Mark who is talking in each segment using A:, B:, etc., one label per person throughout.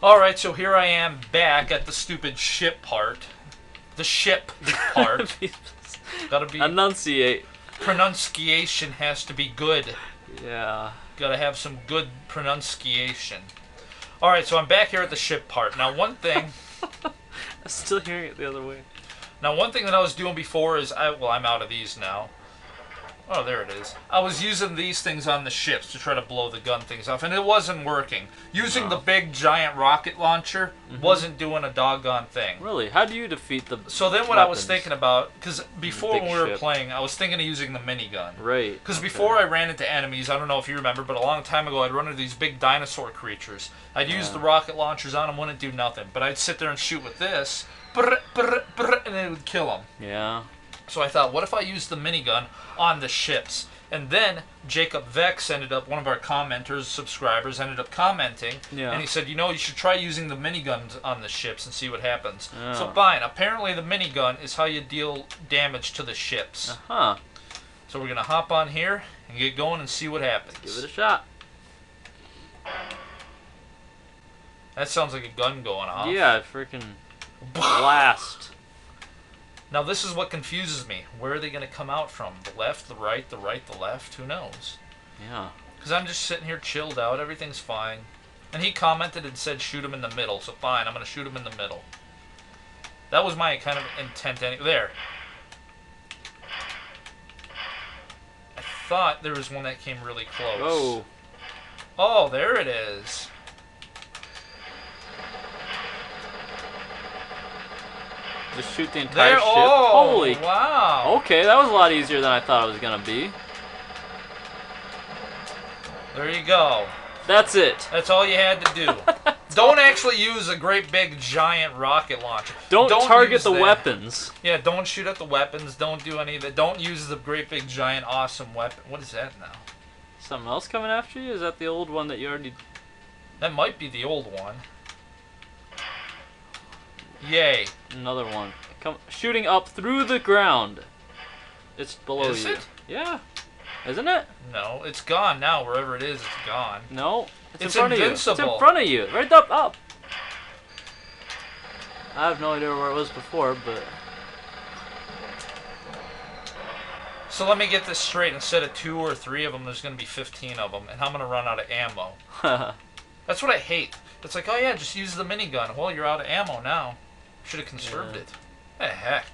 A: Alright, so here I am back at the stupid ship part. The ship part. Gotta be...
B: Enunciate.
A: Pronunciation has to be good.
B: Yeah.
A: Gotta have some good pronunciation. Alright, so I'm back here at the ship part. Now, one thing...
B: I'm still hearing it the other way.
A: Now, one thing that I was doing before is... I'm out of these now. Oh, there it is. I was using these things on the ships to try to blow the gun things off, and it wasn't working. Using the big, giant rocket launcher wasn't doing a doggone thing.
B: Really? How do you defeat the
A: So then what I was thinking about... Because before
B: Big
A: when we were
B: ship.
A: playing, I was thinking of using the minigun.
B: Right.
A: Because before I ran into enemies, I don't know if you remember, but a long time ago I'd run into these big dinosaur creatures. I'd use the rocket launchers on them, wouldn't do nothing. But I'd sit there and shoot with this, and it would kill them.
B: Yeah.
A: So I thought, what if I used the minigun on the ships? And then Jacob Vex ended up, one of our commenters, subscribers, ended up commenting.
B: Yeah.
A: And he said, you should try using the miniguns on the ships and see what happens.
B: Yeah.
A: So fine. Apparently the minigun is how you deal damage to the ships.
B: Uh-huh.
A: So we're going to hop on here and get going and see what happens.
B: Give it a shot.
A: That sounds like a gun going off.
B: Yeah, freaking blast.
A: Now this is what confuses me. Where are they going to come out from? The left, the right, the left? Who knows?
B: Yeah.
A: Because I'm just sitting here chilled out. Everything's fine. And he commented and said shoot him in the middle. So fine, I'm going to shoot him in the middle. That was my kind of intent. There. I thought there was one that came really close.
B: Oh.
A: Oh, there it is.
B: Just shoot the entire ship.
A: Oh,
B: Holy.
A: wow.
B: Okay, that was a lot easier than I thought it was going to be.
A: There you go.
B: That's it.
A: That's all you had to do. Don't actually use a great big giant rocket launcher.
B: Don't target
A: use
B: the
A: that.
B: weapons.
A: Yeah, don't shoot at the weapons. Don't do any of that. Don't use the great big giant awesome weapon. What is that now?
B: Something else coming after you? Is that the old one that you already...
A: That might be the old one. Yay.
B: Another one. Shooting up through the ground. It's below
A: Is
B: you.
A: it?
B: Yeah. Isn't it?
A: No, it's gone now. Wherever it is, it's gone.
B: No. It's in
A: It's
B: front
A: invincible.
B: of you. It's in front of you. Right up. I have no idea where it was before, but...
A: So let me get this straight. Instead of 2 or 3 of them, there's going to be 15 of them. And I'm going to run out of ammo. That's what I hate. It's like, oh yeah, just use the minigun. Well, you're out of ammo now. Should have conserved it. The heck.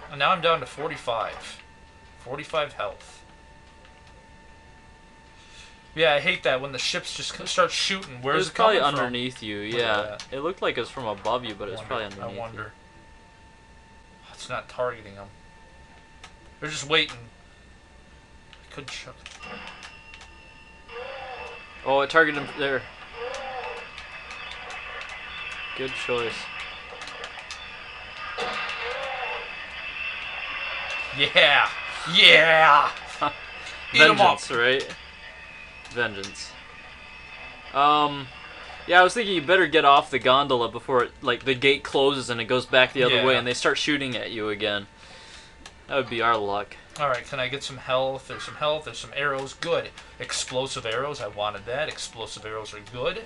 A: And now I'm down to 45. 45 health. Yeah, I hate that when the ships just start shooting. Where's it
B: probably
A: coming from?
B: underneath you,
A: Look
B: yeah.
A: at that.
B: It looked like it was from above you, but it was probably underneath
A: I wonder. It's not targeting them. They're just waiting. I could chuck.
B: Oh, it targeted him there. Good choice.
A: Yeah! Yeah! Eat 'em up!
B: Vengeance, right? Vengeance. Yeah, I was thinking you better get off the gondola before it, like, the gate closes and it goes back the other way and they start shooting at you again. That would be our luck.
A: Alright, can I get some health? There's some health, there's some arrows. Good. Explosive arrows, I wanted that. Explosive arrows are good.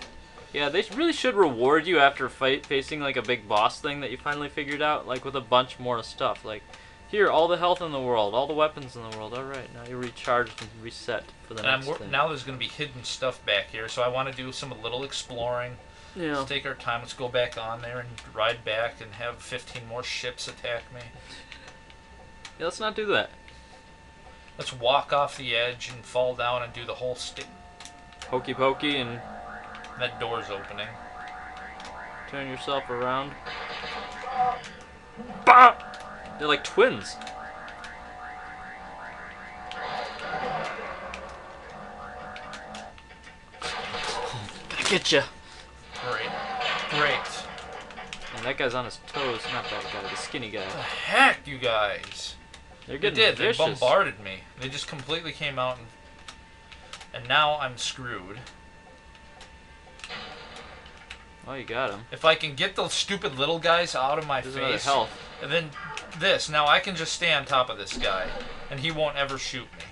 B: Yeah, they really should reward you after facing, like, a big boss thing that you finally figured out, like, with a bunch more stuff. Like, here, all the health in the world, all the weapons in the world. Alright, now you're recharged and reset for the next thing.
A: Now there's going to be hidden stuff back here, so I want to do some little exploring.
B: Yeah.
A: Let's take our time. Let's go back on there and ride back and have 15 more ships attack me.
B: Yeah, let's not do that.
A: Let's walk off the edge and fall down and do the whole stick.
B: Hokey pokey and
A: That door's opening.
B: turn yourself around. Bah! They're like twins. Gonna get you.
A: Great.
B: And that guy's on his toes. Not that guy, the skinny guy.
A: What the heck, you guys?
B: They're
A: They
B: getting
A: did.
B: vicious.
A: They bombarded me. They just completely came out and now I'm screwed.
B: Oh, you got him.
A: If I can get those stupid little guys out of my
B: There's another
A: face,
B: health.
A: and then this, now I can just stay on top of this guy, and he won't ever shoot me.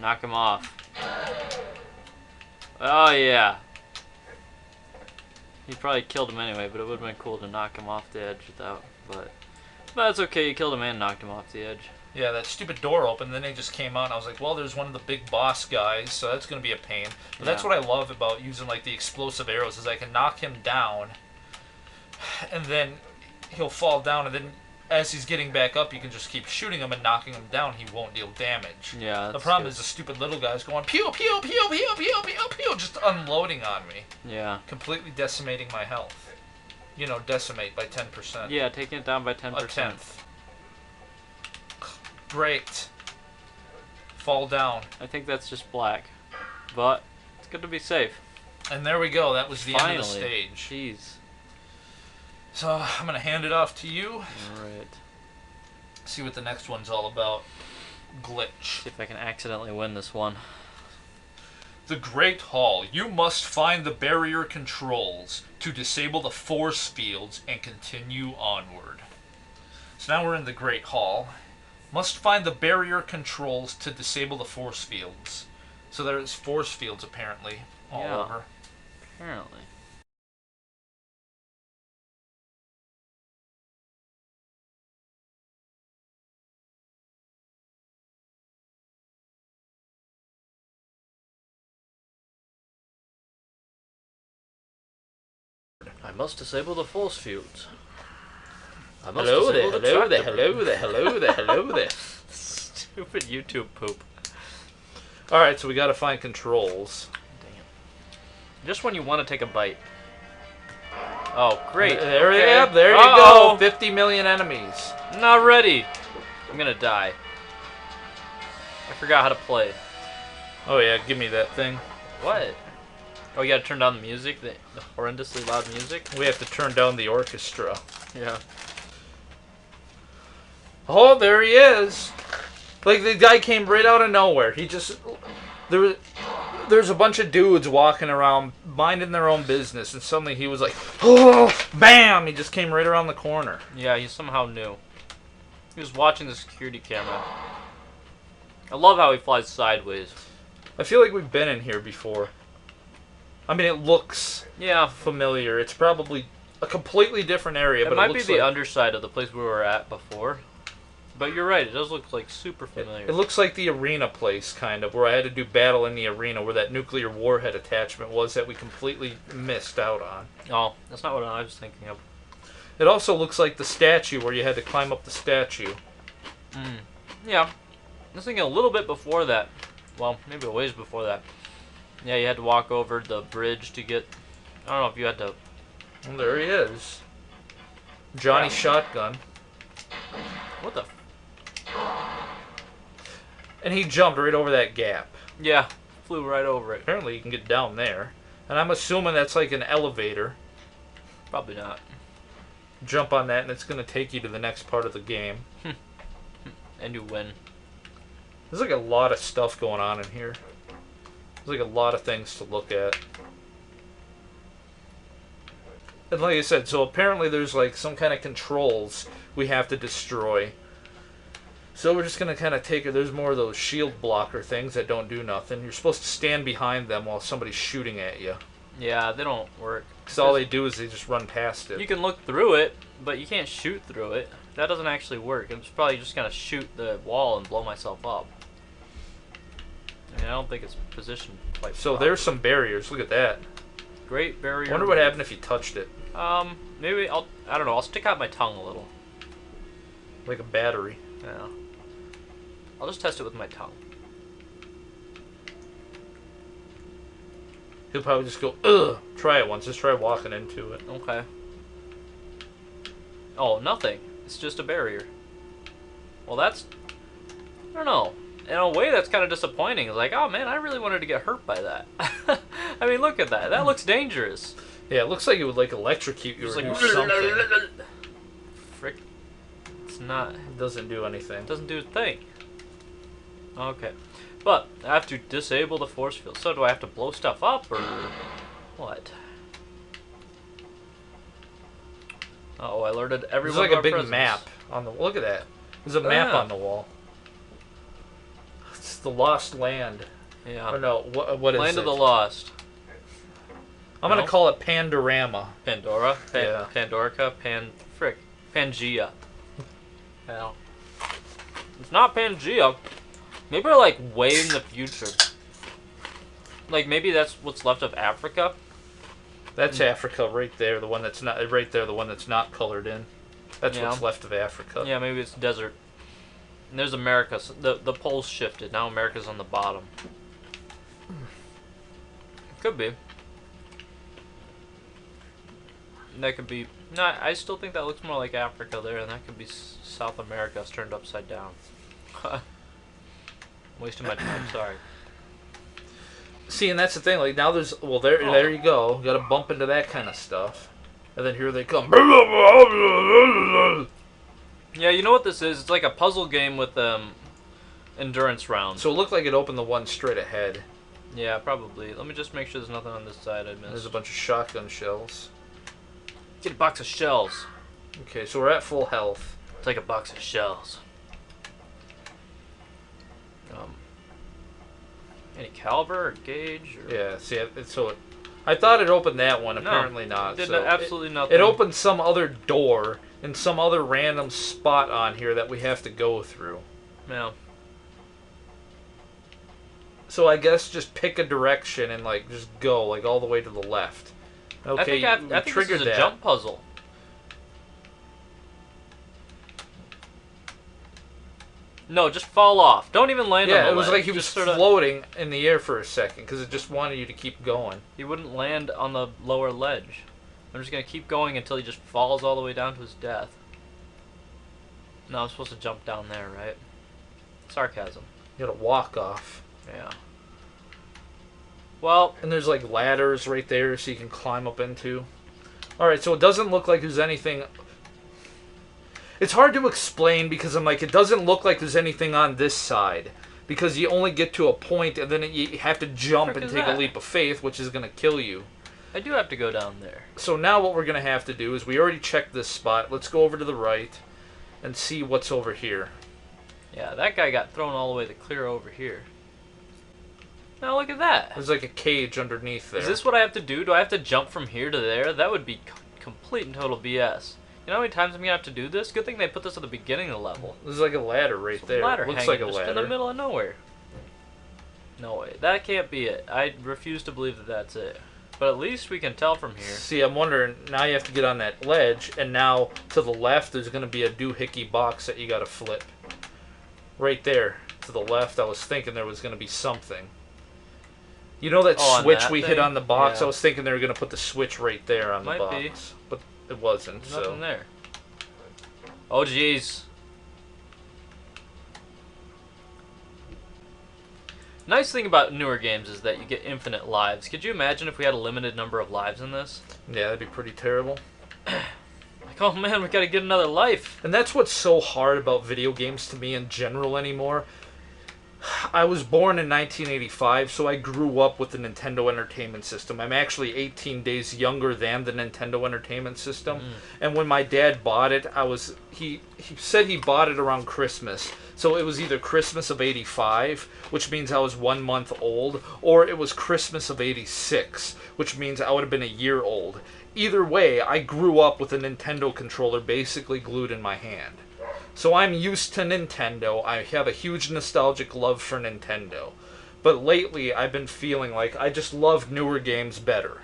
B: Knock him off. Oh, yeah. You probably killed him anyway, but it would have been cool to knock him off the edge without. But that's okay. You killed him and knocked him off the edge.
A: Yeah, that stupid door opened, then they just came out, and I was like, well, there's one of the big boss guys, so that's going to be a pain. But that's what I love about using, like, the explosive arrows, is I can knock him down, and then he'll fall down, and then as he's getting back up, you can just keep shooting him and knocking him down. He won't deal damage.
B: Yeah,
A: the problem is the stupid little guy's going, pew, pew, pew, pew, pew, pew, pew, just unloading on me.
B: Yeah.
A: Completely decimating my health. You know, decimate by 10%.
B: Yeah, taking it down by 10%.
A: A tenth. Great. Fall down.
B: I think that's just black. But it's good to be safe.
A: And there we go. That was the
B: Finally.
A: end of the stage.
B: Jeez.
A: So I'm going to hand it off to you.
B: Alright.
A: See what the next one's all about. Glitch.
B: See if I can accidentally win this one.
A: The Great Hall. You must find the barrier controls to disable the force fields and continue onward. So now we're in the Great Hall. Must find the barrier controls to disable the force fields. So there's force fields apparently all over.
B: Apparently. I must disable the force fields. I must
A: Hello
B: disable
A: there,
B: the
A: hello there,
B: tractor.
A: hello there, hello there, hello there.
B: Stupid YouTube poop.
A: Alright, so we gotta find controls.
B: Dang it. Just when you want to take a bite. Oh, great.
A: There,
B: okay.
A: yeah, there you go. 50 million enemies.
B: Not ready. I'm gonna die. I forgot how to play.
A: Oh yeah, give me that thing.
B: What? Oh, you gotta turn down the music? The horrendously loud music?
A: We have to turn down the orchestra.
B: Yeah.
A: Oh, there he is. Like, the guy came right out of nowhere. He just... There's a bunch of dudes walking around, minding their own business, and suddenly he was like, oh, bam! He just came right around the corner.
B: Yeah, he somehow knew. He was watching the security camera. I love how he flies sideways.
A: I feel like we've been in here before. I mean, it looks familiar. It's probably a completely different area, but
B: it might be
A: looks
B: the
A: like,
B: underside of the place we were at before. But you're right, it does look like super familiar.
A: It looks like the arena place, kind of, where I had to do battle in the arena, where that nuclear warhead attachment was that we completely missed out on.
B: Oh, that's not what I was thinking of.
A: It also looks like the statue, where you had to climb up the statue.
B: Yeah. I was thinking a little bit before that. Well, maybe a ways before that. Yeah, you had to walk over the bridge to get... I don't know if you had to...
A: Well, there he is. Johnny Shotgun.
B: What the...
A: And he jumped right over that gap.
B: Yeah, flew right over it.
A: Apparently you can get down there. And I'm assuming that's like an elevator.
B: Probably not.
A: Jump on that and it's going to take you to the next part of the game.
B: And you win.
A: There's like a lot of stuff going on in here. There's like a lot of things to look at. And like I said, so apparently there's like some kind of controls we have to destroy. So we're just going to kind of take it. There's more of those shield blocker things that don't do nothing. You're supposed to stand behind them while somebody's shooting at you.
B: Yeah, they don't work.
A: Because all they do is they just run past it.
B: You can look through it, but you can't shoot through it. That doesn't actually work. I'm probably just going to shoot the wall and blow myself up. I mean, I don't think it's positioned quite
A: So
B: properly.
A: there's some barriers. Look at that.
B: Great barrier.
A: I wonder what happened if you touched it.
B: Maybe I don't know. I'll stick out my tongue a little.
A: Like a battery.
B: Yeah. I'll just test it with my tongue.
A: He'll probably just go, ugh. Try it once. Just try walking into it.
B: Okay. Oh, nothing. It's just a barrier. Well, that's... I don't know. In a way, that's kind of disappointing. It's like, oh man, I really wanted to get hurt by that. I mean, look at that. That looks dangerous.
A: Yeah, it looks like it would like electrocute you
B: It's
A: or
B: like
A: do something.
B: Frick. It's not...
A: It doesn't do anything.
B: It doesn't do a thing. Okay. But, I have to disable the force field. So, do I have to blow stuff up, or... what? Uh-oh, I alerted everyone.
A: There's like
B: of
A: a
B: our
A: big
B: presence.
A: map on the... Look at that. There's a map on the wall. It's the Lost Land.
B: Yeah.
A: Or no, what is
B: Land
A: it?
B: of the Lost.
A: I'm gonna call it Pandorama.
B: Pandora?
A: Yeah.
B: Pandorica? Pangea. Hell. It's not Pangea. Maybe we're like way in the future. Like maybe that's what's left of Africa.
A: That's Africa right there, the one that's not right there, the one that's not colored in. That's what's left of Africa.
B: Yeah, maybe it's desert. And there's America. So the poles shifted. Now America's on the bottom. Could be. That could be. No, I still think that looks more like Africa there, and that could be South America turned upside down. Wasting my time. Sorry.
A: See, and that's the thing. Like now, there you go. Got to bump into that kind of stuff, and then here they come.
B: Yeah, you know what this is? It's like a puzzle game with endurance rounds.
A: So it looked like it opened the one straight ahead.
B: Yeah, probably. Let me just make sure there's nothing on this side I missed.
A: There's a bunch of shotgun shells.
B: Get a box of shells.
A: Okay, so we're at full health.
B: Take a box of shells. Any caliber or gauge? Or...
A: Yeah, see, I thought it opened that one. Apparently not.
B: It did
A: so
B: absolutely nothing.
A: It opened some other door in some other random spot on here that we have to go through.
B: Yeah.
A: So I guess just pick a direction and like just go like all the way to the left. Okay,
B: I think this is a jump puzzle. No, just fall off. Don't even land on the ledge.
A: Yeah, it was like he was floating in the air for a second because it just wanted you to keep going.
B: He wouldn't land on the lower ledge. I'm just going to keep going until he just falls all the way down to his death. No, I'm supposed to jump down there, right? Sarcasm.
A: You gotta walk off.
B: Yeah. Well...
A: And there's like ladders right there so you can climb up into. Alright, so it doesn't look like there's anything... It's hard to explain because I'm like, it doesn't look like there's anything on this side. Because you only get to a point and then you have to jump and take a leap of faith, which is going to kill you.
B: I do have to go down there.
A: So now what we're going to have to do is we already checked this spot. Let's go over to the right and see what's over here.
B: Yeah, that guy got thrown all the way to clear over here. Now look at that.
A: There's like a cage underneath there.
B: Is this what I have to do? Do I have to jump from here to there? That would be complete and total BS. You know how many times I'm going to have to do this? Good thing they put this at the beginning of the level.
A: There's like a ladder right there.
B: Ladder
A: Looks
B: hanging
A: like a
B: just
A: ladder.
B: in the middle of nowhere. No way. That can't be it. I refuse to believe that that's it. But at least we can tell from here.
A: See, I'm wondering, now you have to get on that ledge, and now to the left there's going to be a doohickey box that you got to flip. Right there, to the left, I was thinking there was going to be something. You know that switch we hit on the box?
B: Yeah.
A: I was thinking they were going to put the switch right there on the box.
B: Be.
A: But it wasn't.
B: There's nothing there. Oh, jeez. Nice thing about newer games is that you get infinite lives. Could you imagine if we had a limited number of lives in this?
A: Yeah, that'd be pretty terrible.
B: Like, oh man, we gotta get another life.
A: And that's what's so hard about video games to me in general anymore. I was born in 1985, so I grew up with the Nintendo Entertainment System. I'm actually 18 days younger than the Nintendo Entertainment System. And when my dad bought it, he said he bought it around Christmas. So it was either Christmas of 85, which means I was 1 month old, or it was Christmas of 86, which means I would have been a year old. Either way, I grew up with a Nintendo controller basically glued in my hand. So I'm used to Nintendo. I have a huge nostalgic love for Nintendo. But lately, I've been feeling like I just love newer games better.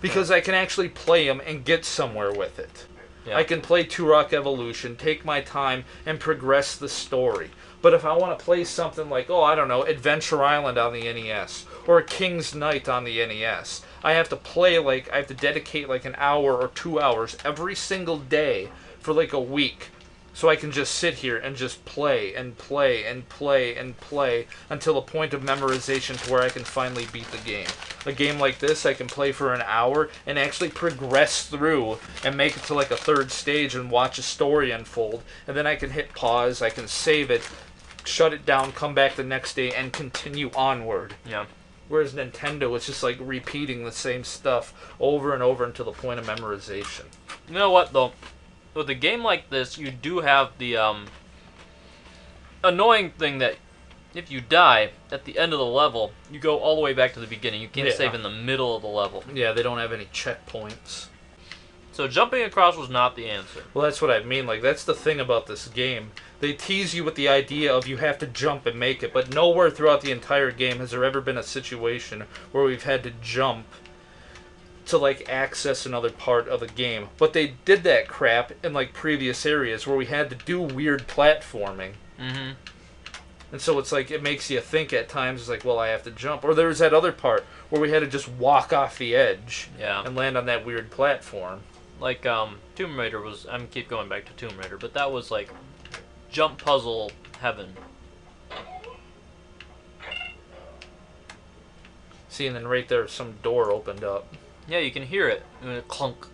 A: Because I can actually play them and get somewhere with it. Yeah. I can play Turok Evolution, take my time, and progress the story. But if I want to play something like, oh, I don't know, Adventure Island on the NES, or King's Knight on the NES, I have to dedicate like an hour or 2 hours every single day for like a week. So I can just sit here and just play and play and play and play until the point of memorization to where I can finally beat the game. A game like this I can play for an hour and actually progress through and make it to like a third stage and watch a story unfold. And then I can hit pause, I can save it, shut it down, come back the next day and continue onward.
B: Yeah.
A: Whereas Nintendo is just like repeating the same stuff over and over until the point of memorization.
B: You know what though? With a game like this, you do have the annoying thing that if you die at the end of the level, you go all the way back to the beginning. You can't save in the middle of the level.
A: Yeah, they don't have any checkpoints.
B: So jumping across was not the answer.
A: Well, that's what I mean. Like, that's the thing about this game. They tease you with the idea of you have to jump and make it, but nowhere throughout the entire game has there ever been a situation where we've had to jump to, like, access another part of the game. But they did that crap in, like, previous areas where we had to do weird platforming.
B: Mm-hmm.
A: And so it's like, it makes you think at times, it's like, well, I have to jump. Or there was that other part where we had to just walk off the edge and land on that weird platform.
B: Like, Tomb Raider was, I'm keep going back to Tomb Raider, but that was like jump puzzle heaven.
A: See, and then right there, some door opened up.
B: Yeah, you can hear it. Clunk.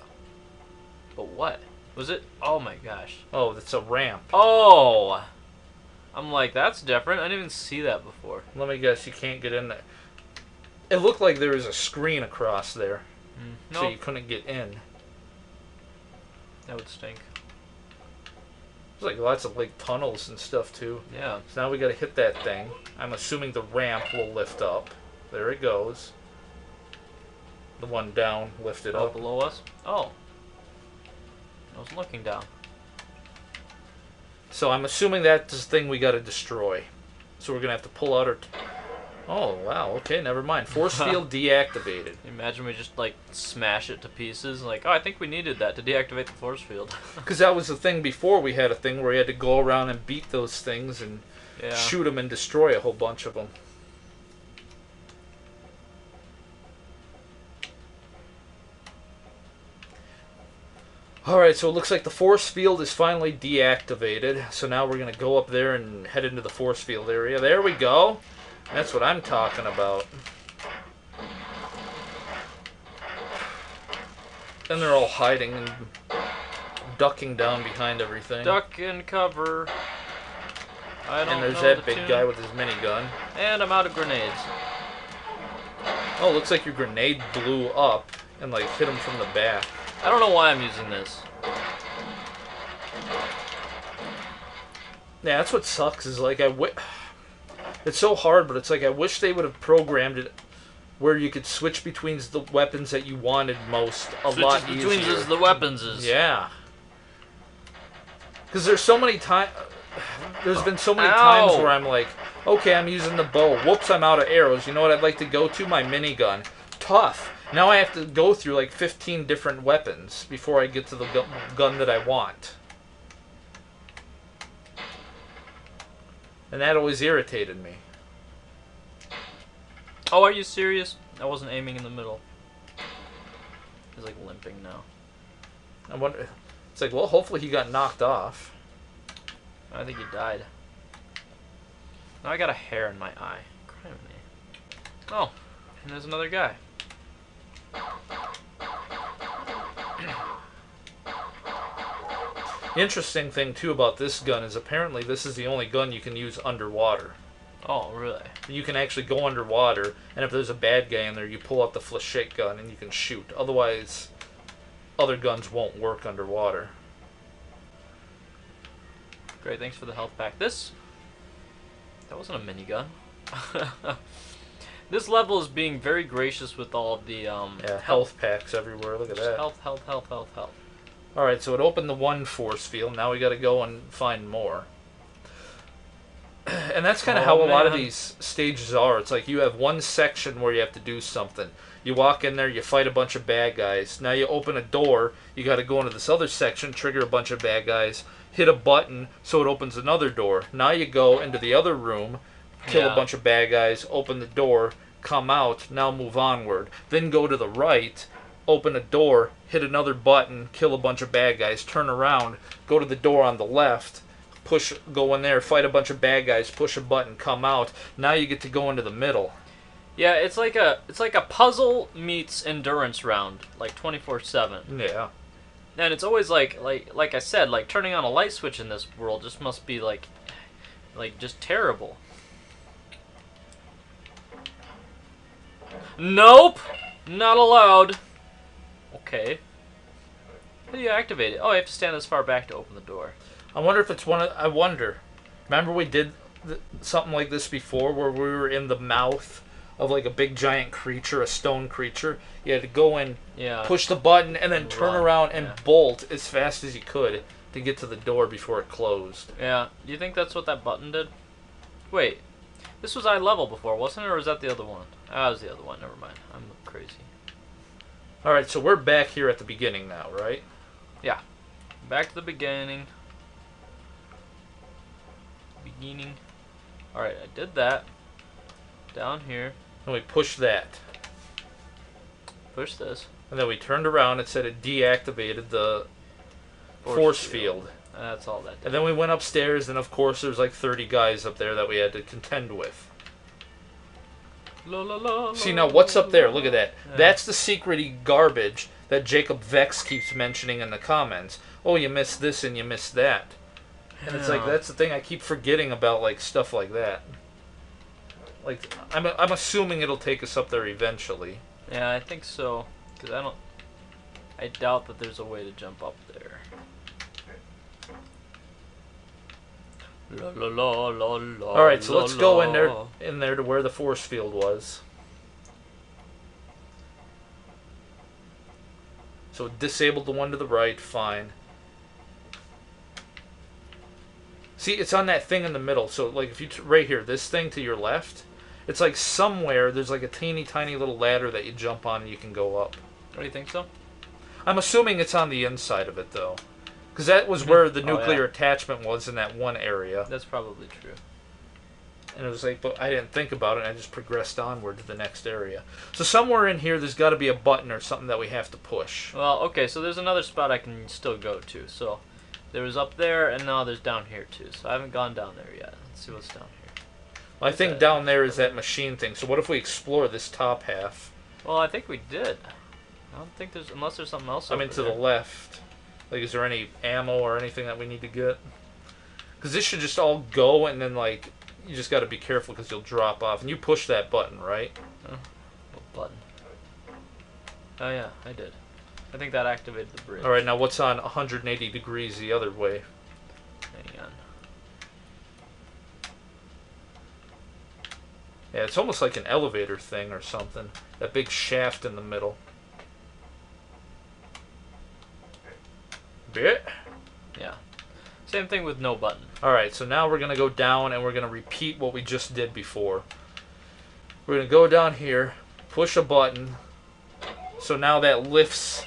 B: But what? Was it? Oh my gosh.
A: Oh, it's a ramp.
B: Oh! I'm like, that's different. I didn't even see that before.
A: Let me guess, you can't get in there. It looked like there was a screen across there. So you couldn't get in.
B: That would stink.
A: There's like lots of like tunnels and stuff too.
B: Yeah.
A: So now we gotta hit that thing. I'm assuming the ramp will lift up. There it goes. The one down lifted up.
B: Below us? Oh. I was looking down.
A: So I'm assuming that's the thing we gotta destroy. So we're gonna have to pull out our... Oh, wow, okay, never mind. Force field deactivated.
B: Imagine we just, like, smash it to pieces. Like, oh, I think we needed that to deactivate the force field.
A: Because that was the thing before. We had a thing where you had to go around and beat those things and shoot them and destroy a whole bunch of them. Alright, so it looks like the force field is finally deactivated. So now we're going to go up there and head into the force field area. There we go. That's what I'm talking about. Then they're all hiding and ducking down behind everything.
B: Duck and cover.
A: And there's that big guy with his minigun.
B: And I'm out of grenades.
A: Oh, looks like your grenade blew up and like hit him from the back.
B: I don't know why I'm using this.
A: Yeah, that's what sucks is like it's so hard, but it's like I wish they would have programmed it where you could switch between the weapons that you wanted most lot easier.
B: Between the weapons is.
A: Yeah. Because there's so many times. There's been so many times where I'm like, okay, I'm using the bow. Whoops, I'm out of arrows. You know what I'd like to go to? My minigun. Tough. Now I have to go through like 15 different weapons before I get to the gun that I want. And that always irritated me.
B: Oh, are you serious? I wasn't aiming in the middle. He's like limping now.
A: I wonder. It's like, well, hopefully he got knocked off.
B: I think he died. Now I got a hair in my eye. Criminy. Oh, and there's another guy.
A: The interesting thing too about this gun is apparently this is the only gun you can use underwater.
B: Oh, really?
A: You can actually go underwater, and if there's a bad guy in there, you pull out the flechette gun and you can shoot. Otherwise, other guns won't work underwater.
B: Great, thanks for the health pack. That wasn't a minigun. This level is being very gracious with all of the
A: health packs everywhere. Look at that.
B: Health.
A: Alright, so it opened the one force field. Now we gotta go and find more. And that's kind of how a lot of these stages are. It's like you have one section where you have to do something. You walk in there, you fight a bunch of bad guys. Now you open a door, you gotta go into this other section, trigger a bunch of bad guys, hit a button so it opens another door. Now you go into the other room, kill a bunch of bad guys, open the door, come out, now move onward. Then go to the right, open a door, hit another button, kill a bunch of bad guys, turn around, go to the door on the left, go in there, fight a bunch of bad guys, push a button, come out. Now you get to go into the middle.
B: Yeah, it's like a puzzle meets endurance round, like 24/7.
A: Yeah.
B: And it's always like I said, like turning on a light switch in this world just must be like just terrible. Nope, not allowed. Okay. How do you activate it? Oh, you have to stand this far back to open the door.
A: I wonder if it's one of... I wonder. Remember we did something like this before, where we were in the mouth of like a big giant creature, a stone creature. You had to go in, push the button, and then turn around and bolt as fast as you could to get to the door before it closed.
B: Yeah. Do you think that's what that button did? Wait, this was eye level before, wasn't it, or was that the other one? Ah, it was the other one. Never mind. I'm crazy.
A: All right, so we're back here at the beginning now, right?
B: Yeah. Back to the beginning. All right, I did that. Down here.
A: And we pushed that.
B: Push this.
A: And then we turned around and said it deactivated the force field.
B: And that's all that did.
A: And then we went upstairs, and of course there's like 30 guys up there that we had to contend with. See, now what's up there? Look at that. Yeah. That's the secret-y garbage that Jacob Vex keeps mentioning in the comments. Oh, you missed this and you missed that. And it's like, that's the thing, I keep forgetting about like stuff like that. Like, I'm assuming it'll take us up there eventually.
B: Yeah, I think so. Because I doubt that there's a way to jump up there.
A: Alright, so let's go in there to where the force field was. So it disabled the one to the right, fine. See, it's on that thing in the middle. So, like, if you right here, this thing to your left, it's like somewhere there's like a teeny tiny little ladder that you jump on and you can go up.
B: Oh, you think so?
A: I'm assuming it's on the inside of it, though. Because that was where the nuclear attachment was in that one area.
B: That's probably true.
A: And it was like, but I didn't think about it, and I just progressed onward to the next area. So somewhere in here, there's got to be a button or something that we have to push.
B: Well, okay, so there's another spot I can still go to. So there was up there, and now there's down here, too. So I haven't gone down there yet. Let's see what's down here.
A: Well, I think down there is that machine thing. So what if we explore this top half?
B: Well, I think we did. I don't think there's, unless there's something else over there.
A: To the left. Like, is there any ammo or anything that we need to get? Because this should just all go, and then, like, you just got to be careful because you'll drop off. And you push that button, right?
B: What button? Oh, yeah, I did. I think that activated the bridge.
A: All right, now what's on 180 degrees the other way?
B: Hang on.
A: Yeah, it's almost like an elevator thing or something. That big shaft in the middle. Bit?
B: Yeah. Same thing with no button.
A: Alright, so now we're going to go down and we're going to repeat what we just did before. We're going to go down here, push a button. So now that lifts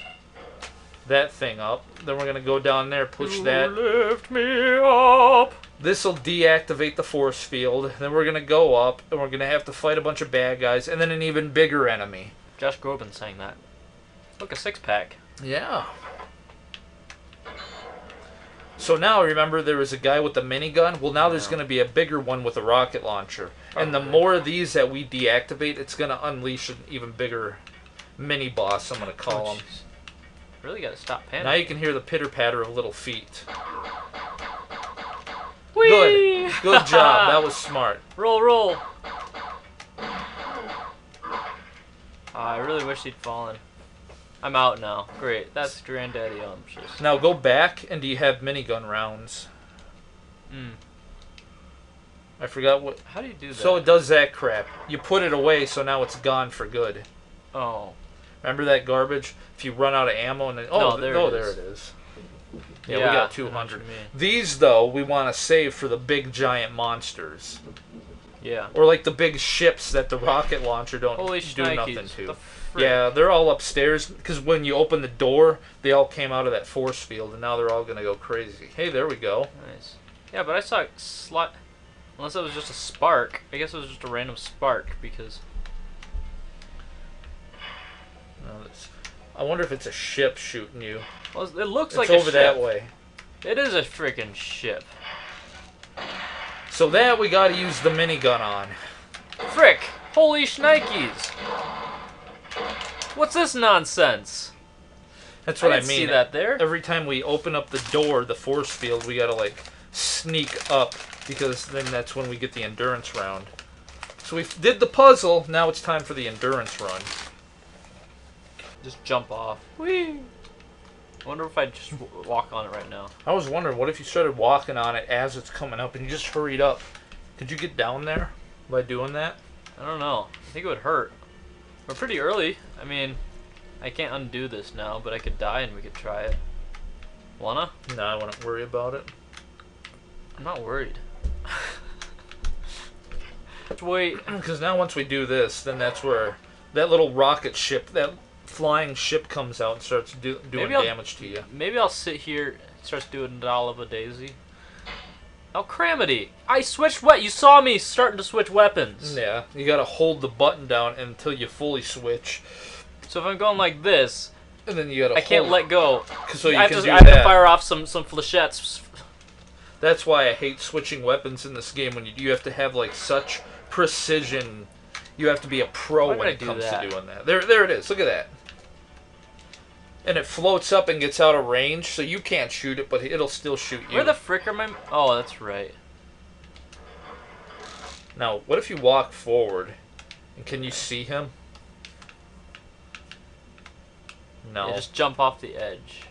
A: that thing up. Then we're going to go down there, push that.
B: Lift me up.
A: This will deactivate the force field. Then we're going to go up and we're going to have to fight a bunch of bad guys and then an even bigger enemy.
B: Josh Groban saying that. Look, a six-pack.
A: Yeah. So now, remember, there was a guy with the minigun? Well, now there's going to be a bigger one with a rocket launcher. Probably. And the more of these that we deactivate, it's going to unleash an even bigger mini-boss, I'm going to call him.
B: Really got to stop panicking.
A: Now you can hear the pitter-patter of little feet.
B: Whee!
A: Good job. That was smart.
B: Roll, roll. I really wish he'd fallen. I'm out now. Great. That's Granddaddy Umptious.
A: Now go back, and do you have minigun rounds? I forgot what...
B: How do you do that?
A: So it does that crap. You put it away, so now it's gone for good.
B: Oh.
A: Remember that garbage? If you run out of ammo and then... Oh, there it is. Yeah, we got 200. These, though, we want to save for the big giant monsters.
B: Yeah.
A: Or like the big ships that the rocket launcher don't do nothing to. Yeah, they're all upstairs because when you open the door, they all came out of that force field, and now they're all gonna go crazy. Hey, there we go.
B: Nice. Yeah, but I saw it unless it was just a spark. I guess it was just a random spark because.
A: No, I wonder if it's a ship shooting you.
B: Well, it looks like a ship.
A: It's over that way.
B: It is a freaking ship.
A: So that we gotta use the minigun on.
B: Frick! Holy shnikes! What's this nonsense?
A: That's what I
B: didn't
A: mean.
B: See that there?
A: Every time we open up the door, the force field, we gotta like sneak up because then that's when we get the endurance round. So we did the puzzle. Now it's time for the endurance run.
B: Just jump off. Whee! I wonder if I just walk on it right now.
A: I was wondering, what if you started walking on it as it's coming up and you just hurried up Could you get down there by doing that?
B: I don't know. I think it would hurt. We're pretty early. I mean, I can't undo this now, but I could die and we could try it. Wanna?
A: No, I wouldn't worry about it.
B: I'm not worried. Wait.
A: Because now once we do this, then that's where that little rocket ship, that flying ship comes out and starts doing damage to you.
B: Maybe I'll sit here and starts doing Doll of a Daisy. Oh, Cramity! I switched You saw me starting to switch weapons.
A: Yeah, you gotta hold the button down until you fully switch.
B: So if I'm going like this,
A: and then you gotta
B: I can't let go.
A: So you
B: I
A: can
B: have to fire off some flechettes.
A: That's why I hate switching weapons in this game. When you have to have like such precision. You have to be a pro when it comes to doing that. There it is. Look at that. And it floats up and gets out of range, so you can't shoot it, but it'll still shoot you.
B: Where the frick are my... Oh, that's right.
A: Now, what if you walk forward? And can you see him? No.
B: Yeah, just jump off the edge.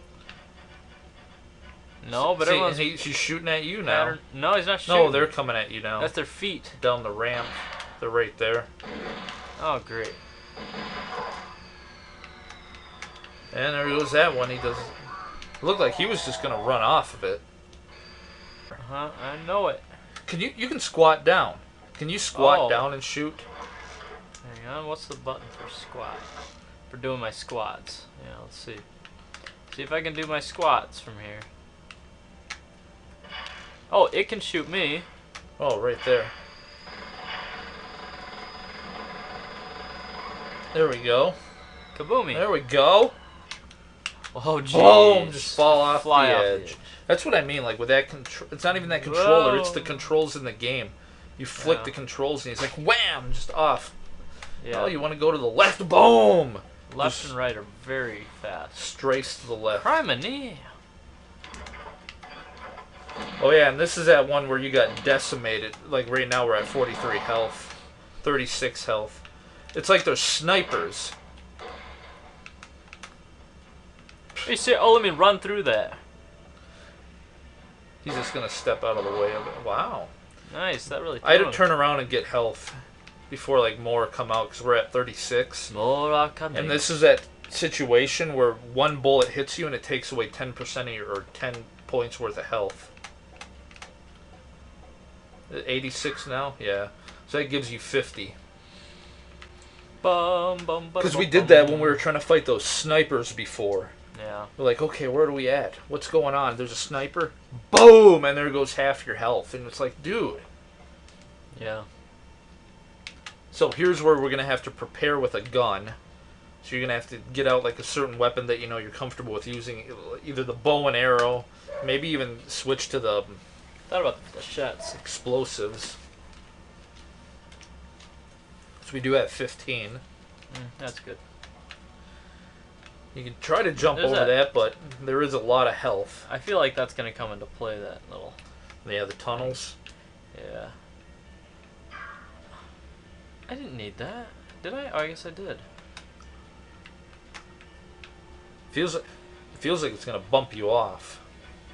B: No, but
A: everyone's... He's shooting at you now.
B: No, he's not shooting.
A: No, they're coming at you now.
B: That's their feet.
A: Down the ramp. They're right there.
B: Oh, great.
A: And there goes that one. He does. It looked like he was just gonna run off of it.
B: I know it.
A: Can you can squat down? Can you squat down and shoot?
B: Hang on. What's the button for squat? For doing my squats. Yeah, let's see. See if I can do my squats from here. Oh, it can shoot me.
A: Oh, right there. There we go.
B: Kaboomy.
A: There we go.
B: Oh, jeez.
A: Boom! Just fall off the
B: off
A: edge. That's what I mean. Like with that control, it's not even that controller. Whoa. It's the controls in the game. You flick the controls and it's like wham, just off. Yeah. Oh, you want to go to the left? Boom!
B: Left and right are very fast.
A: Strays to the left.
B: Criminy.
A: Oh yeah, and this is that one where you got decimated. Like right now we're at 43 health, 36 health. It's like they're snipers.
B: You say, oh, let me run through that.
A: He's just gonna step out of the way of it. Wow.
B: Nice, that really.
A: I had to turn around and get health before like more come out because we're at 36.
B: More are coming.
A: And this is that situation where one bullet hits you and it takes away 10% of your or 10 points worth of health. 86 now, yeah. So that gives you 50. Because we did that when we were trying to fight those snipers before.
B: Yeah.
A: We're like, okay, where are we at? What's going on? There's a sniper. Boom! And there goes half your health. And it's like, dude.
B: Yeah.
A: So here's where we're going to have to prepare with a gun. So you're going to have to get out like a certain weapon that you know you're comfortable with using. Either the bow and arrow. Maybe even switch to the...
B: Thought about the shots.
A: Explosives. So we do have 15.
B: That's good.
A: You can try to jump over that, but there is a lot of health.
B: I feel like that's going to come into play, that little...
A: Yeah, the tunnels.
B: Yeah. I didn't need that. Did I? Oh, I guess I did.
A: Feels like it's going to bump you off.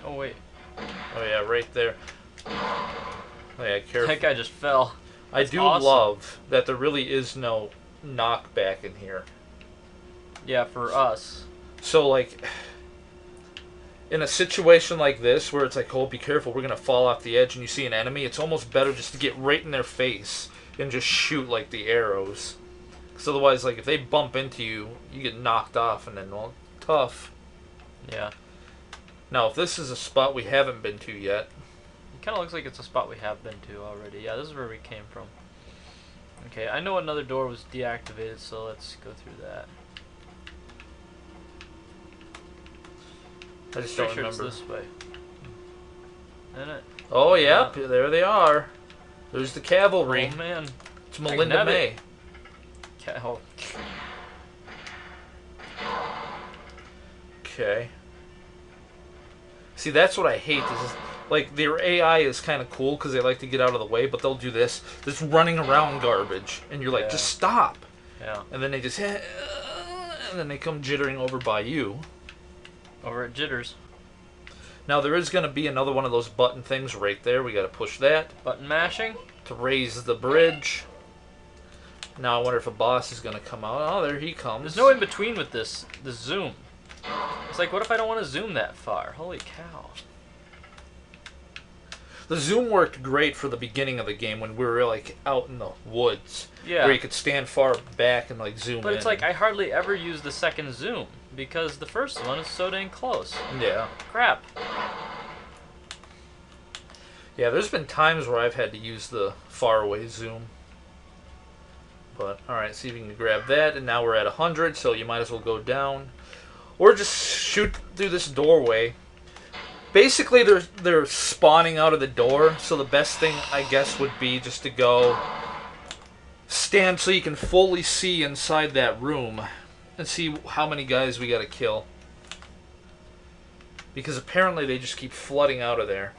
B: Oh, wait.
A: Oh, yeah, right there. Oh, yeah, careful.
B: That guy just fell.
A: I do love that there really is no knockback in here.
B: Yeah, for us.
A: So, like, in a situation like this, where it's like, oh, be careful, we're going to fall off the edge, and you see an enemy, it's almost better just to get right in their face and just shoot, like, the arrows. Because otherwise, like, if they bump into you, you get knocked off, and then, well, tough.
B: Yeah.
A: Now, if this is a spot we haven't been to yet...
B: It kind of looks like it's a spot we have been to already. Yeah, this is where we came from. Okay, I know another door was deactivated, so let's go through that.
A: I just don't remember.
B: It's this way. Isn't it?
A: Oh, yeah, there they are. There's the cavalry.
B: Oh, man.
A: It's Melinda May. Okay. See, that's what I hate. Is like, their AI is kind of cool because they like to get out of the way, but they'll do this running around garbage. And you're like, just stop.
B: Yeah.
A: And then they just... And then they come jittering over by you.
B: Over at Jitters.
A: Now there is going to be another one of those button things right there. We got to push that
B: Button mashing.
A: to raise the bridge. Now I wonder if a boss is going to come out. Oh, there he comes.
B: There's no in between with this zoom. It's like, what if I don't want to zoom that far? Holy cow.
A: The zoom worked great for the beginning of the game when we were like out in the woods.
B: Yeah.
A: Where you could stand far back and like zoom in.
B: But it's like I hardly ever use the second zoom because the first one is so dang close.
A: Yeah.
B: Crap.
A: Yeah, there's been times where I've had to use the far away zoom. But, alright, see if you can grab that. And now we're at 100, so you might as well go down. Or just shoot through this doorway. Basically, they're spawning out of the door, so the best thing, I guess, would be just to go stand so you can fully see inside that room and see how many guys we gotta kill. Because apparently they just keep flooding out of there.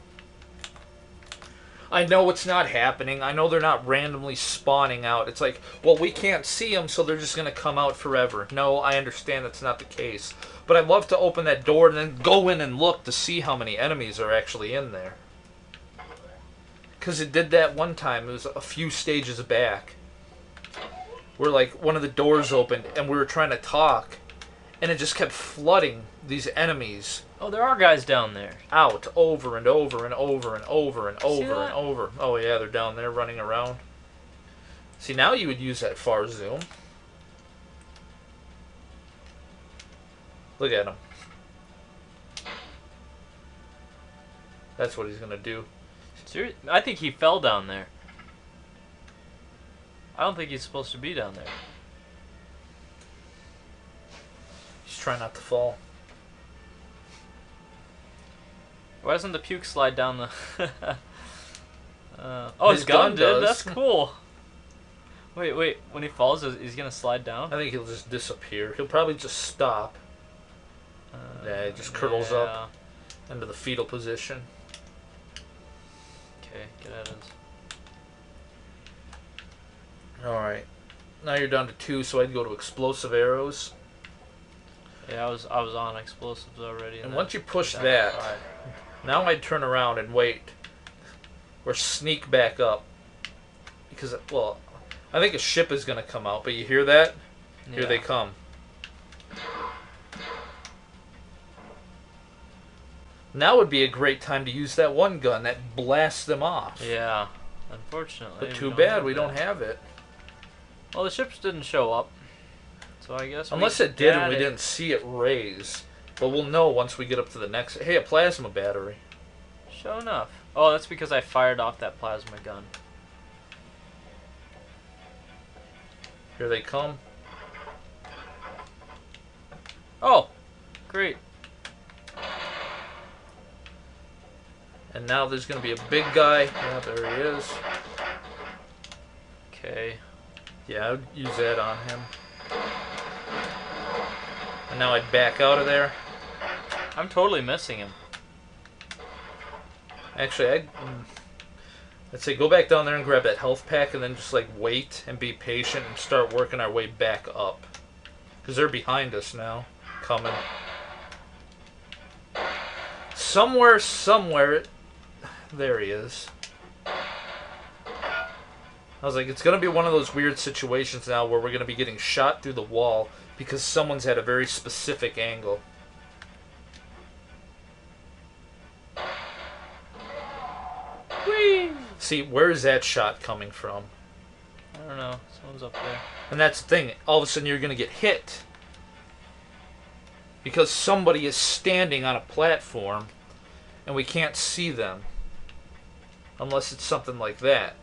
A: I know it's not happening. I know they're not randomly spawning out. It's like, well, we can't see them, so they're just going to come out forever. No, I understand that's not the case. But I'd love to open that door and then go in and look to see how many enemies are actually in there. Because it did that one time. It was a few stages back. Where, like, one of the doors opened and we were trying to talk. And it just kept flooding these enemies.
B: Oh, there are guys down there.
A: Out over and over and over and over and over
B: See that?
A: and over. Oh yeah, they're down there running around. See, now you would use that far zoom. Look at him. That's what he's gonna do.
B: Seriously? I think he fell down there. I don't think he's supposed to be down there.
A: He's trying not to fall.
B: Why doesn't the puke slide down the... oh, his gun did?
A: does.
B: That's cool. Wait. When he falls, he's going to slide down?
A: I think he'll just disappear. He'll probably just stop. Yeah, he just curls up into the fetal position.
B: Okay, get out of this.
A: Alright. Now you're down to 2, so I'd go to explosive arrows.
B: Yeah, I was on explosives already.
A: And once you push that, now I'd turn around and wait. Or sneak back up. Because, well, I think a ship is going to come out, but you hear that?
B: Yeah.
A: Here they come. Now would be a great time to use that one gun that blasts them off.
B: Yeah, unfortunately.
A: But too bad we don't have it.
B: Well, the ships didn't show up. So I guess
A: unless it did and we didn't see it raise. But we'll know once we get up to the next... Hey, a plasma battery.
B: Sure enough. Oh, that's because I fired off that plasma gun.
A: Here they come.
B: Oh, great.
A: And now there's going to be a big guy. Yeah, there he is.
B: Okay.
A: Yeah, I would use that on him. And now I'd back out of there.
B: I'm totally missing him.
A: Actually, I'd say go back down there and grab that health pack and then just like wait and be patient and start working our way back up. Because they're behind us now. Coming. Somewhere. There he is. I was like, it's going to be one of those weird situations now where we're going to be getting shot through the wall because someone's at a very specific angle.
B: Whee!
A: See, where is that shot coming from?
B: I don't know. Someone's up there.
A: And that's the thing. All of a sudden you're going to get hit. Because somebody is standing on a platform and we can't see them. Unless it's something like that.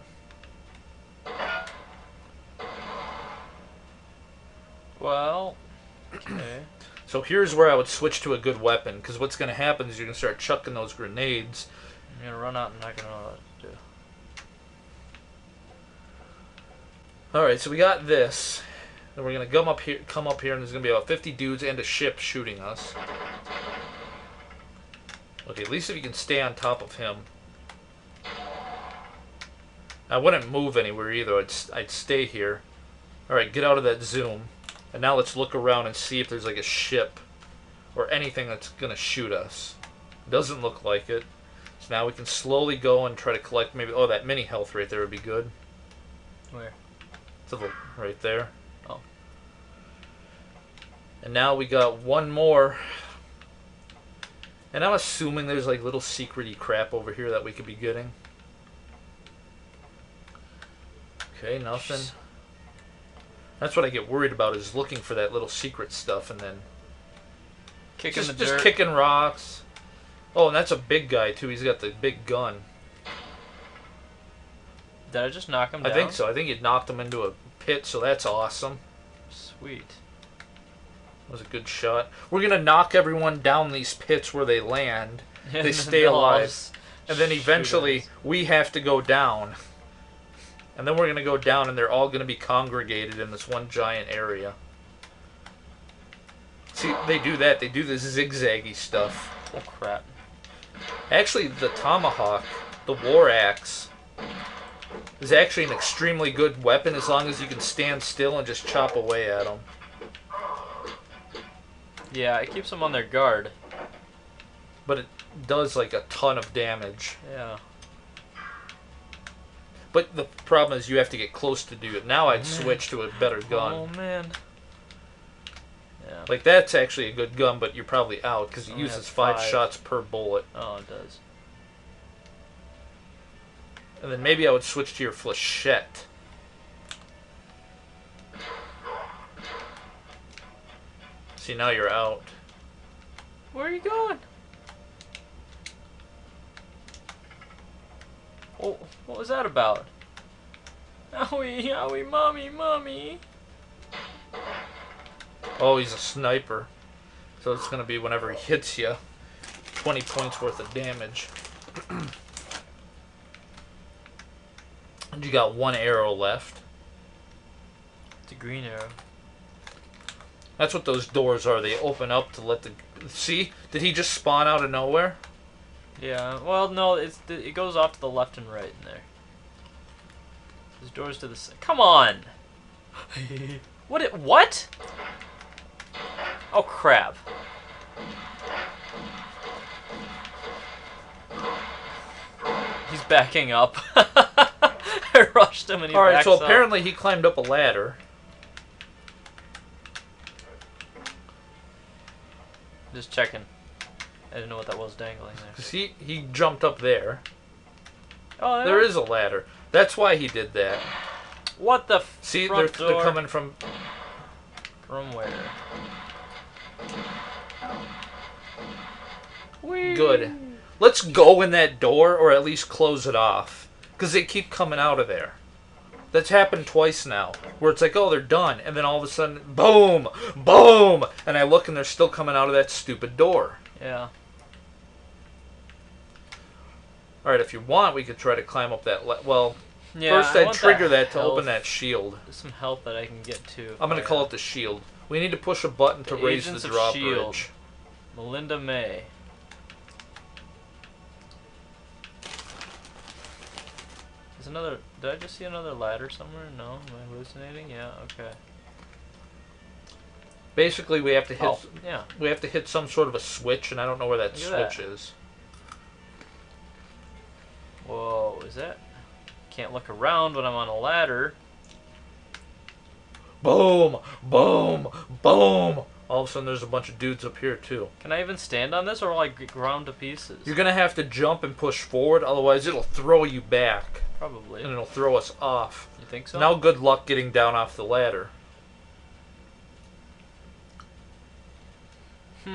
B: Well, okay.
A: So here's where I would switch to a good weapon. Because what's going to happen is you're going to start chucking those grenades.
B: I'm going to run out and not going to know what to do.
A: Alright, so we got this. Then we're going to come up here and there's going to be about 50 dudes and a ship shooting us. Okay, at least if you can stay on top of him. I wouldn't move anywhere either. I'd stay here. Alright, get out of that zoom. And now let's look around and see if there's like a ship or anything that's going to shoot us. Doesn't look like it. So now we can slowly go and try to collect maybe... Oh, that mini health right there would be good.
B: Where?
A: To the right there.
B: Oh.
A: And now we got one more. And I'm assuming there's like little secret-y crap over here that we could be getting. Okay, nothing.
B: Jeez.
A: That's what I get worried about, is looking for that little secret stuff and then...
B: Kicking the
A: just
B: dirt.
A: kicking rocks. Oh, and that's a big guy, too. He's got the big gun.
B: Did I just knock him down?
A: I think so. I think you knocked him into a pit, so that's awesome.
B: Sweet.
A: That was a good shot. We're going to knock everyone down these pits where they land. They stay
B: No,
A: alive. And then eventually, we have to go down. And then we're going to go down, and they're all going to be congregated in this one giant area. See, they do that. They do this zigzaggy stuff.
B: Oh, crap.
A: Actually, the tomahawk, the war axe, is actually an extremely good weapon as long as you can stand still and just chop away at them.
B: Yeah, it keeps them on their guard.
A: But it does like a ton of damage.
B: Yeah.
A: But the problem is you have to get close to do it. Now I'd switch to a better gun.
B: Oh, man. Yeah.
A: Like, that's actually a good gun, but you're probably out because it
B: Only
A: uses
B: has
A: 5
B: 5.
A: shots per bullet.
B: Oh, it does.
A: And then maybe I would switch to your flechette. See, now you're out.
B: Where are you going? Oh, what was that about? Owie, owie, mommy, mommy.
A: Oh, he's a sniper. So it's going to be whenever he hits you, 20 points worth of damage. And you got 1 arrow left.
B: It's a green arrow.
A: That's what those doors are. They open up to let the... See? Did he just spawn out of nowhere?
B: Yeah, well, no, it goes off to the left and right in there. There's doors to the side. Come on! What? Oh, crap. He's backing up. I rushed him and he
A: Alright,
B: backs
A: so
B: up.
A: apparently he climbed up a ladder.
B: Just checking. I didn't know what that was dangling there.
A: Because he jumped up there.
B: Oh,
A: There is a ladder. That's why he did that.
B: What the
A: See,
B: front
A: they're
B: door?
A: coming from...
B: From where? Whee!
A: Good. Let's go in that door, or at least close it off. Because they keep coming out of there. That's happened twice now. Where it's like, oh, they're done. And then all of a sudden, boom! Boom! And I look and they're still coming out of that stupid door.
B: Yeah.
A: Alright, if you want, we could try to climb up that... Well,
B: Yeah,
A: first
B: I
A: I'd
B: want
A: trigger that to
B: health.
A: open that shield.
B: There's some help that I can get to.
A: I'm going to call it the shield. We need to push a button to
B: The
A: raise the
B: Agents of
A: drop
B: S.H.I.E.L.D..
A: bridge.
B: Melinda May. There's another... Did I just see another ladder somewhere? No? Am I hallucinating? Yeah, okay.
A: Basically, we have to hit...
B: Oh, yeah.
A: We have to hit some sort of a switch, and I don't know where that
B: Look at
A: switch
B: that.
A: is.
B: Whoa, is that... Can't look around when I'm on a ladder.
A: Boom! Boom! Boom! All of a sudden, there's a bunch of dudes up here, too.
B: Can I even stand on this, or will I get ground to pieces?
A: You're going to have to jump and push forward, otherwise it'll throw you back.
B: Probably.
A: And it'll throw us off.
B: You think so?
A: Now good luck getting down off the ladder. So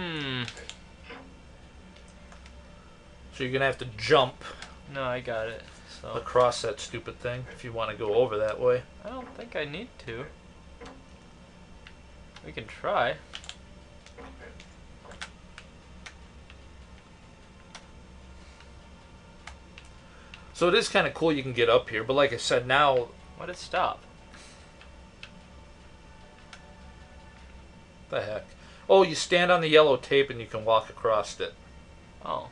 A: you're going to have to jump
B: No, I got it. So
A: across that stupid thing if you want to go over that way.
B: I don't think I need to. We can try.
A: So it is kind of cool you can get up here, but like I said, now...
B: Why'd it stop?
A: The heck? Oh, you stand on the yellow tape and you can walk across it.
B: Oh.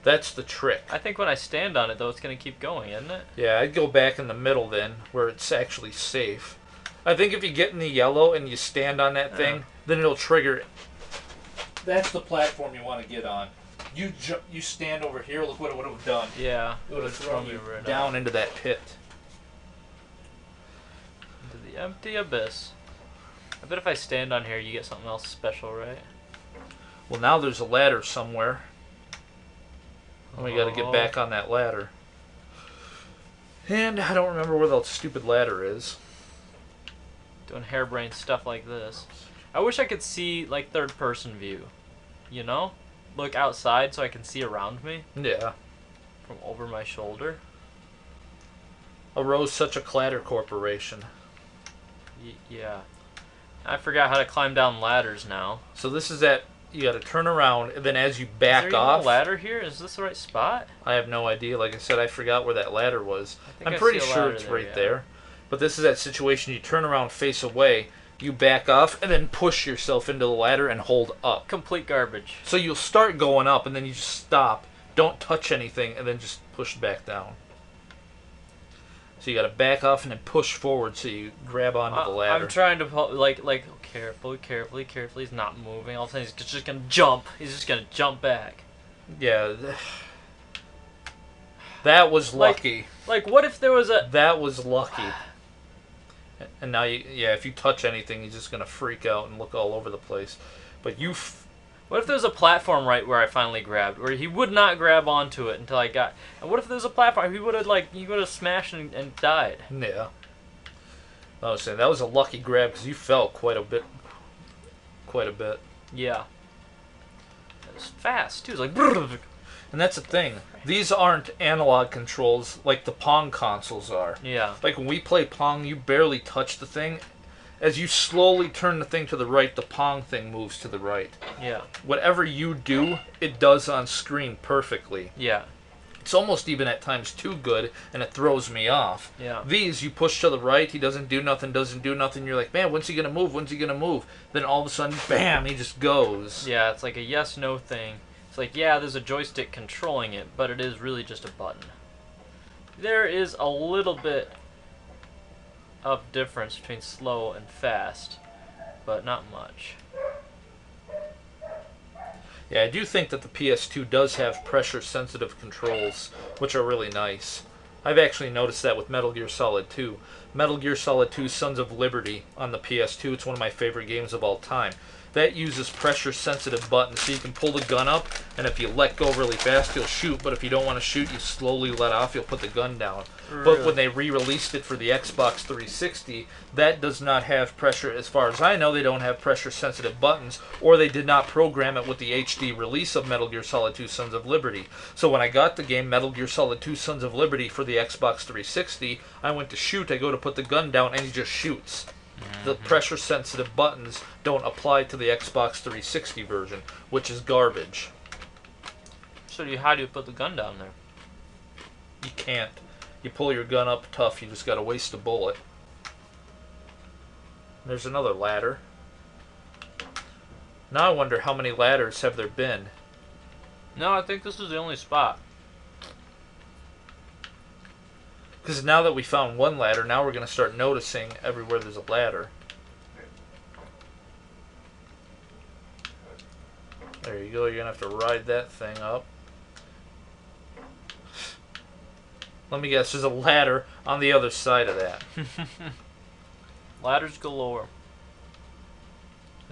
A: That's the trick.
B: I think when I stand on it, though, it's going to keep going, isn't it?
A: Yeah, I'd go back in the middle then, where it's actually safe. I think if you get in the yellow and you stand on that thing, then it'll trigger it. That's the platform you want to get on. you stand over here. Look what it would have done.
B: Yeah.
A: It would have thrown you
B: right
A: down into that pit.
B: Into the empty abyss. I bet if I stand on here, you get something else special, right?
A: Well, now there's a ladder somewhere. And we got to get back on that ladder. And I don't remember where the stupid ladder is.
B: Doing harebrained stuff like this. I wish I could see, like, third-person view. You know? Look outside so I can see around me.
A: Yeah.
B: From over my shoulder.
A: Arose such a clatter corporation.
B: Yeah. I forgot how to climb down ladders now.
A: So this is that you got to turn around, and then as you back
B: Is there
A: off.
B: even a ladder here? Is this the right spot?
A: I have no idea. Like I said, I forgot where that ladder was. I'm
B: I
A: pretty
B: see a
A: sure
B: ladder
A: it's
B: there,
A: right
B: yeah.
A: there. But this is that situation. You turn around, face away, you back off, and then push yourself into the ladder and hold up.
B: Complete garbage.
A: So you'll start going up, and then you just stop. Don't touch anything, and then just push back down. So you got to back off and then push forward so you grab onto the ladder.
B: I'm trying to like carefully. He's not moving. All of a sudden he's just gonna jump. He's just gonna jump back.
A: Yeah. That was lucky.
B: Like what if there was a...
A: That was lucky. And now, if you touch anything, he's just going to freak out and look all over the place. But
B: What if there was a platform right where I finally grabbed, where he would not grab onto it until I got... And what if there was a platform, he would have smashed and died?
A: Yeah. I was saying, that was a lucky grab because you fell quite a bit.
B: Yeah. It was fast, too. It was like...
A: And that's the thing. These aren't analog controls like the Pong consoles are.
B: Yeah.
A: Like when we play Pong, you barely touch the thing. As you slowly turn the thing to the right, the Pong thing moves to the right.
B: Yeah.
A: Whatever you do, it does on screen perfectly.
B: Yeah.
A: It's almost even at times too good, and it throws me off.
B: Yeah.
A: These, you push to the right, he doesn't do nothing. You're like, man, when's he going to move? Then all of a sudden, bam, he just goes.
B: Yeah, it's like a yes-no thing. It's like, yeah, there's a joystick controlling it, but it is really just a button. There is a little bit of difference between slow and fast, but not much.
A: Yeah, I do think that the PS2 does have pressure-sensitive controls, which are really nice. I've actually noticed that with Metal Gear Solid 2. Metal Gear Solid 2 Sons of Liberty on the PS2, it's one of my favorite games of all time. That uses pressure-sensitive buttons, so you can pull the gun up, and if you let go really fast, you'll shoot, but if you don't want to shoot, you slowly let off, you'll put the gun down.
B: Really?
A: But when they re-released it for the Xbox 360, that does not have pressure. As far as I know, they don't have pressure-sensitive buttons, or they did not program it with the HD release of Metal Gear Solid 2 Sons of Liberty. So when I got the game Metal Gear Solid 2 Sons of Liberty for the Xbox 360, I went to shoot, I go to put the gun down, and he just shoots. The pressure-sensitive buttons don't apply to the Xbox 360 version, which is garbage.
B: So how do you put the gun down there?
A: You can't. You pull your gun up tough, you just gotta waste a bullet. There's another ladder. Now I wonder how many ladders have there been.
B: No, I think this is the only spot.
A: Because now that we found one ladder, now we're going to start noticing everywhere there's a ladder. There you go, you're going to have to ride that thing up. Let me guess, there's a ladder on the other side of that.
B: Ladders galore.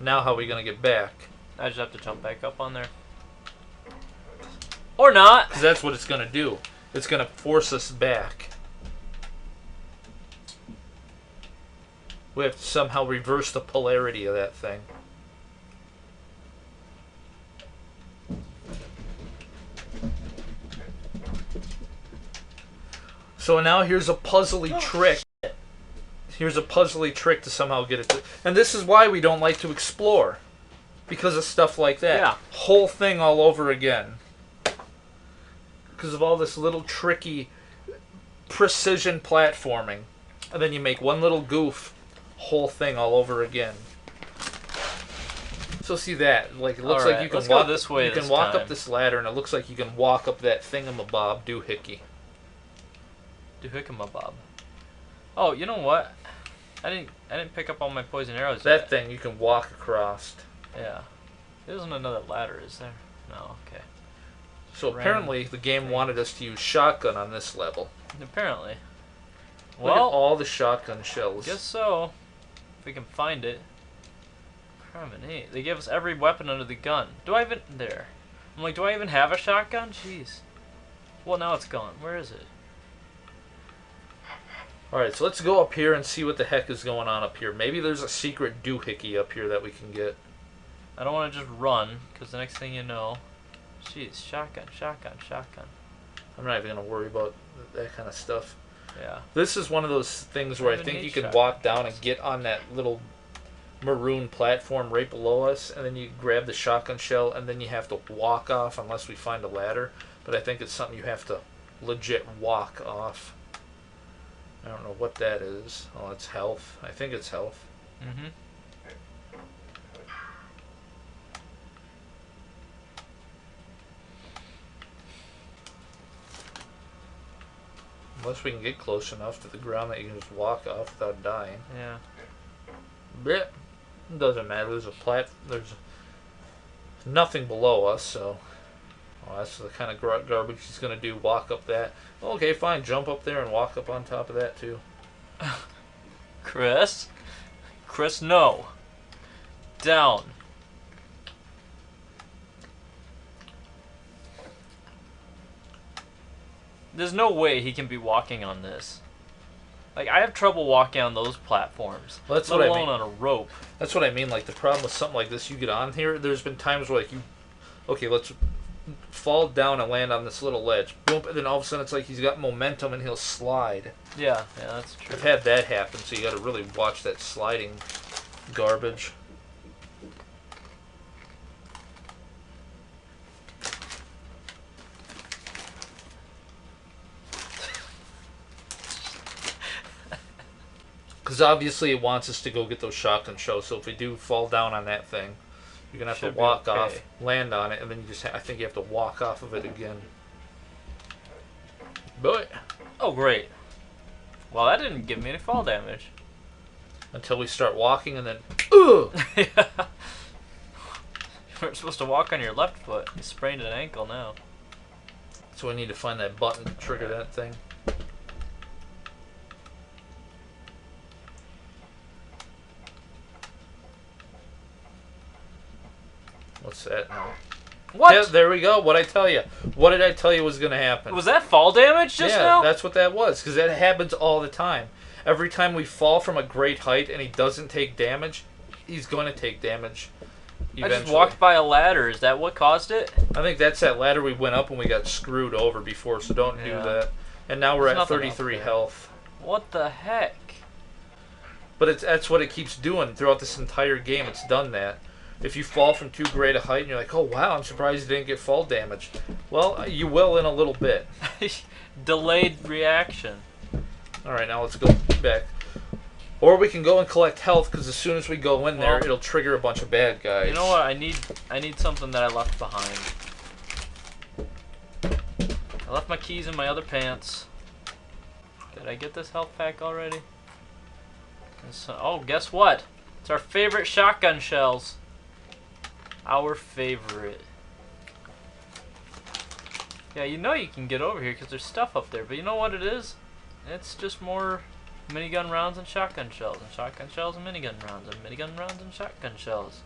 A: Now how are we going to get back?
B: I just have to jump back up on there. Or not!
A: Because that's what it's going to do. It's going to force us back. We have to somehow reverse the polarity of that thing. So now here's a puzzly trick. Here's a puzzly trick to somehow get it to... And this is why we don't like to explore. Because of stuff like that.
B: Yeah.
A: Whole thing all over again. Because of all this little tricky precision platforming. And then you make one little goof. Whole thing all over again. So see that, like it looks like you can walk
B: this way.
A: You can walk up this ladder, and it looks like you can walk up that thingamabob doohickey.
B: Doohickamabob. Oh, you know what? I didn't pick up all my poison arrows
A: That
B: yet.
A: thing you can walk across.
B: Yeah. There isn't another ladder, is there? No. Okay.
A: So apparently the game wanted us to use shotgun on this level.
B: Apparently.
A: Look at all the shotgun shells.
B: Guess so. If we can find it. Criminy. They give us every weapon under the gun. Do I even... There. I'm like, do I even have a shotgun? Jeez. Well, now it's gone. Where is it?
A: Alright, so let's go up here and see what the heck is going on up here. Maybe there's a secret doohickey up here that we can get.
B: I don't want to just run, because the next thing you know... Jeez, shotgun, shotgun, shotgun.
A: I'm not even going to worry about that kind of stuff.
B: Yeah.
A: This is one of those things where I think you can walk down and get on that little maroon platform right below us, and then you grab the shotgun shell, and then you have to walk off unless we find a ladder. But I think it's something you have to legit walk off. I don't know what that is. Oh, it's health. I think it's health.
B: Mm-hmm.
A: Unless we can get close enough to the ground that you can just walk off without dying.
B: Yeah.
A: But it doesn't matter. There's nothing below us, so... Oh, that's the kind of garbage he's going to do, walk up that. Okay, fine, jump up there and walk up on top of that, too.
B: Chris? Chris, no. Down. There's no way he can be walking on this. Like, I have trouble walking on those platforms.
A: Well, that's
B: let
A: what I
B: alone
A: mean.
B: on a rope.
A: That's what I mean. Like, the problem with something like this, you get on here, there's been times where, like, you... Okay, let's fall down and land on this little ledge. Boom, and then all of a sudden it's like he's got momentum and he'll slide.
B: Yeah, that's true.
A: I've had that happen, so you got to really watch that sliding garbage. Because obviously it wants us to go get those shotgun shells, so if we do fall down on that thing, you're going to have to walk off, land on it, and then you just I think you have to walk off of it again. But
B: oh, great. Well, that didn't give me any fall damage.
A: Until we start walking, and then... Ugh!
B: Yeah. You weren't supposed to walk on your left foot. You sprained an ankle now.
A: So we need to find that button to trigger that thing. What's that now?
B: What?
A: Yeah, there we go. What'd I tell you? What did I tell you was going to happen?
B: Was that fall damage just now?
A: Yeah, that's what that was. Because that happens all the time. Every time we fall from a great height and he doesn't take damage, he's going to take damage eventually.
B: I just walked by a ladder. Is that what caused it?
A: I think that's that ladder we went up when we got screwed over before, so don't do that. And now we're at 33 health.
B: What the heck?
A: But that's what it keeps doing throughout this entire game. It's done that. If you fall from too great a height and you're like, oh wow, I'm surprised you didn't get fall damage. Well, you will in a little bit.
B: Delayed reaction.
A: Alright, now let's go back. Or we can go and collect health, because as soon as we go in there, it'll trigger a bunch of bad guys.
B: You know what? I need something that I left behind. I left my keys in my other pants. Did I get this health pack already? Oh, guess what? It's our favorite shotgun shells. Our favorite. Yeah, you know you can get over here because there's stuff up there, but you know what it is? It's just more minigun rounds and shotgun shells, and shotgun shells and minigun rounds, and minigun rounds and shotgun shells.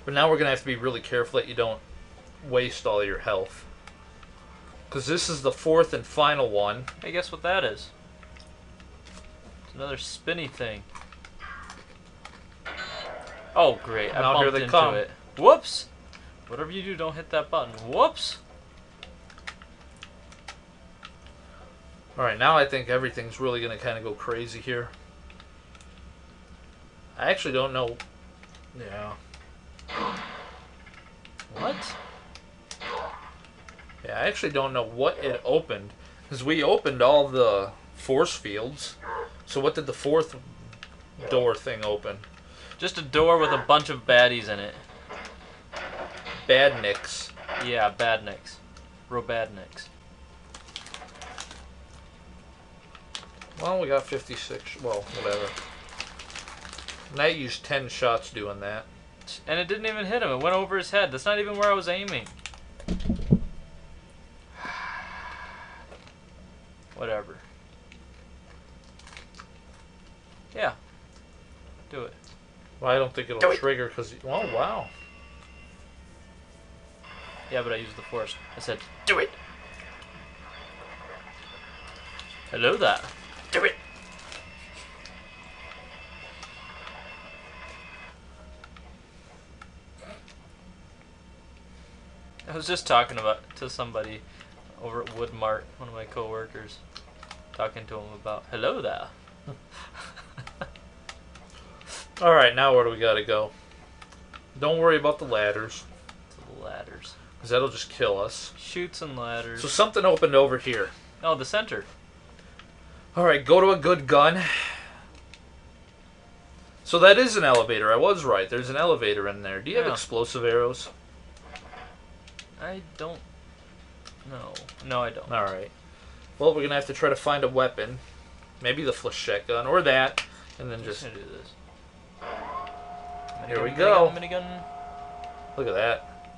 A: But now we're going to have to be really careful that you don't waste all your health. Because this is the fourth and final one.
B: Hey, guess what that is? It's another spinny thing. Oh, great. I bumped into it. Whoops! Whatever you do, don't hit that button. Whoops!
A: Alright, now I think everything's really going to kind of go crazy here. I actually don't know. Yeah.
B: What?
A: Yeah, I actually don't know what it opened. Because we opened all the force fields. So what did the fourth door thing open?
B: Just a door with a bunch of baddies in it.
A: Badniks.
B: Yeah, badniks. Robadniks.
A: Well, we got 56. Well, whatever. And I used 10 shots doing that.
B: And it didn't even hit him. It went over his head. That's not even where I was aiming. Whatever. Yeah. Do it.
A: Well, I don't think it'll trigger because... Oh, wow.
B: Yeah, but I used the force. I said, do it. Hello there. Do it. I was just talking to somebody over at Woodmart, one of my coworkers, talking to him about hello there.
A: All right, now where do we gotta go? Don't worry about the ladders.
B: To the ladders.
A: Because that'll just kill us.
B: Chutes and ladders.
A: So something opened over here.
B: Oh, the center.
A: All right, go to a good gun. So that is an elevator. I was right. There's an elevator in there. Do you have explosive arrows?
B: I don't know. No, I don't.
A: All right. Well, we're going to have to try to find a weapon. Maybe the flechette gun or that. And then just...
B: I'm gonna do this.
A: Here we go.
B: Minigun.
A: Look at that.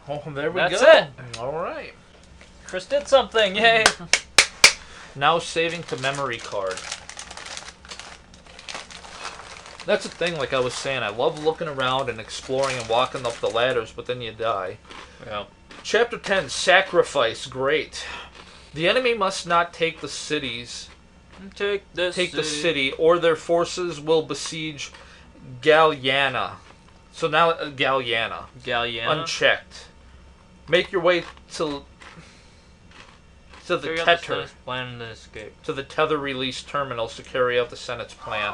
A: Oh, there we go.
B: That's it.
A: All right.
B: Chris did something. Yay.
A: Now saving to memory card. That's the thing, like I was saying, I love looking around and exploring and walking up the ladders, but then you die.
B: Yeah.
A: Chapter 10, Sacrifice. Great. The enemy must not take the cities.
B: Take the
A: city, or their forces will besiege Galliana. So now, Galliana. Unchecked. Make your way to the tether.
B: Plan to escape.
A: To the tether release terminals to carry out the Senate's plan.